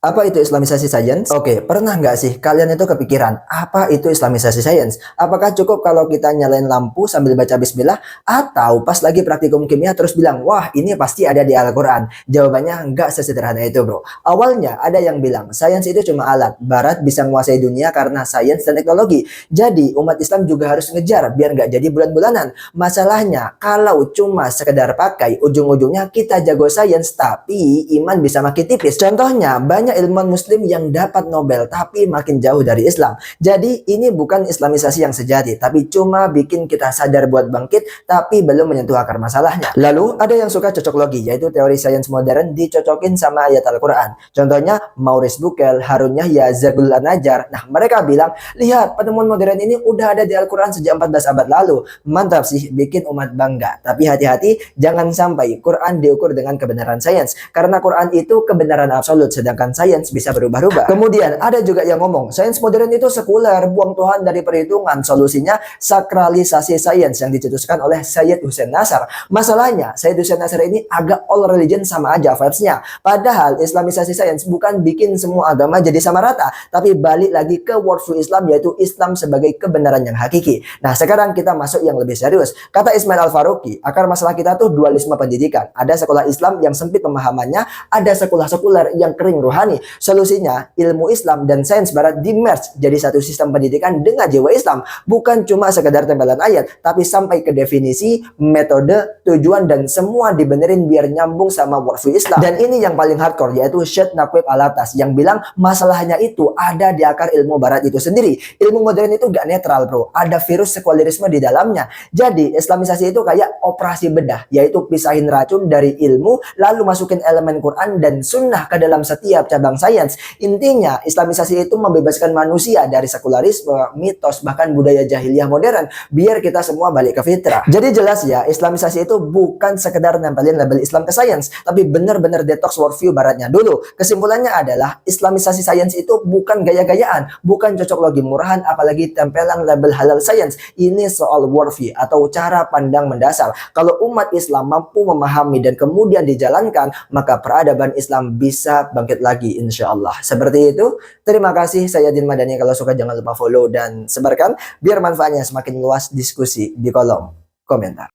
Apa itu Islamisasi sains? Oke, pernah nggak sih kalian itu kepikiran, apa itu Islamisasi sains? Apakah cukup kalau kita nyalain lampu sambil baca bismillah? Atau pas lagi praktikum kimia terus bilang, wah ini pasti ada di Al-Quran? Jawabannya nggak sesederhana itu bro. Awalnya ada yang bilang, sains itu cuma alat, barat bisa menguasai dunia karena sains dan teknologi. Jadi umat Islam juga harus ngejar biar nggak jadi bulan-bulanan. Masalahnya, kalau cuma sekedar pakai, ujung-ujungnya kita jago sains, tapi iman bisa makin tipis. Contohnya, banyak ilmuwan muslim yang dapat Nobel tapi makin jauh dari Islam. Jadi ini bukan Islamisasi yang sejati, tapi cuma bikin kita sadar buat bangkit tapi belum menyentuh akar masalahnya. Lalu ada yang suka cocok logi, yaitu teori sains modern dicocokin sama ayat Al-Quran. Contohnya Maurice Bucaille, Harun Yahya, Zagul An-Najjar. Nah mereka bilang, lihat penemuan modern ini udah ada di Al-Quran sejak 14 abad lalu. Mantap sih, bikin umat bangga. Tapi hati-hati, jangan sampai Quran diukur dengan kebenaran sains, karena Quran itu kebenaran absolut, sedangkan sains bisa berubah-ubah. Kemudian ada juga yang ngomong, sains modern itu sekuler, buang Tuhan dari perhitungan. Solusinya sakralisasi sains yang dicetuskan oleh Syed Hussein Nasr. Masalahnya, Syed Hussein Nasr ini agak all religion sama aja vibes-nya. Padahal Islamisasi sains bukan bikin semua agama jadi sama rata, tapi balik lagi ke worldview Islam, yaitu Islam sebagai kebenaran yang hakiki. Nah, sekarang kita masuk yang lebih serius. Kata Ismail Al-Faruqi, akar masalah kita tuh dualisme pendidikan. Ada sekolah Islam yang sempit pemahamannya, ada sekolah sekuler yang kering rohani. Solusinya, ilmu Islam dan sains barat di-merge jadi satu sistem pendidikan dengan jiwa Islam. Bukan cuma sekedar tempelan ayat, tapi sampai ke definisi, metode, tujuan, dan semua dibenerin biar nyambung sama worldview Islam. Dan ini yang paling hardcore, yaitu Syed Naqib Alatas, yang bilang masalahnya itu ada di akar ilmu barat itu sendiri. Ilmu modern itu gak netral bro, ada virus sekulerisme di dalamnya. Jadi Islamisasi itu kayak operasi bedah, yaitu pisahin racun dari ilmu, lalu masukin elemen Quran dan sunnah ke dalam setiap cabang sains. Intinya, Islamisasi itu membebaskan manusia dari sekularisme, mitos, bahkan budaya jahiliyah modern, biar kita semua balik ke fitrah. Jadi jelas ya, Islamisasi itu bukan sekedar nempelin label Islam ke sains, tapi benar-benar detox worldview baratnya dulu. Kesimpulannya adalah, Islamisasi sains itu bukan gaya-gayaan, bukan cocok logi murahan, apalagi tempelan label halal sains. Ini soal worldview atau cara pandang mendasar. Kalau umat Islam mampu memahami dan kemudian dijalankan, maka peradaban Islam bisa bangkit lagi insya Allah. Seperti itu. Terima kasih, saya Din Madani. Kalau suka jangan lupa follow dan sebarkan biar manfaatnya semakin luas. Diskusi di kolom komentar.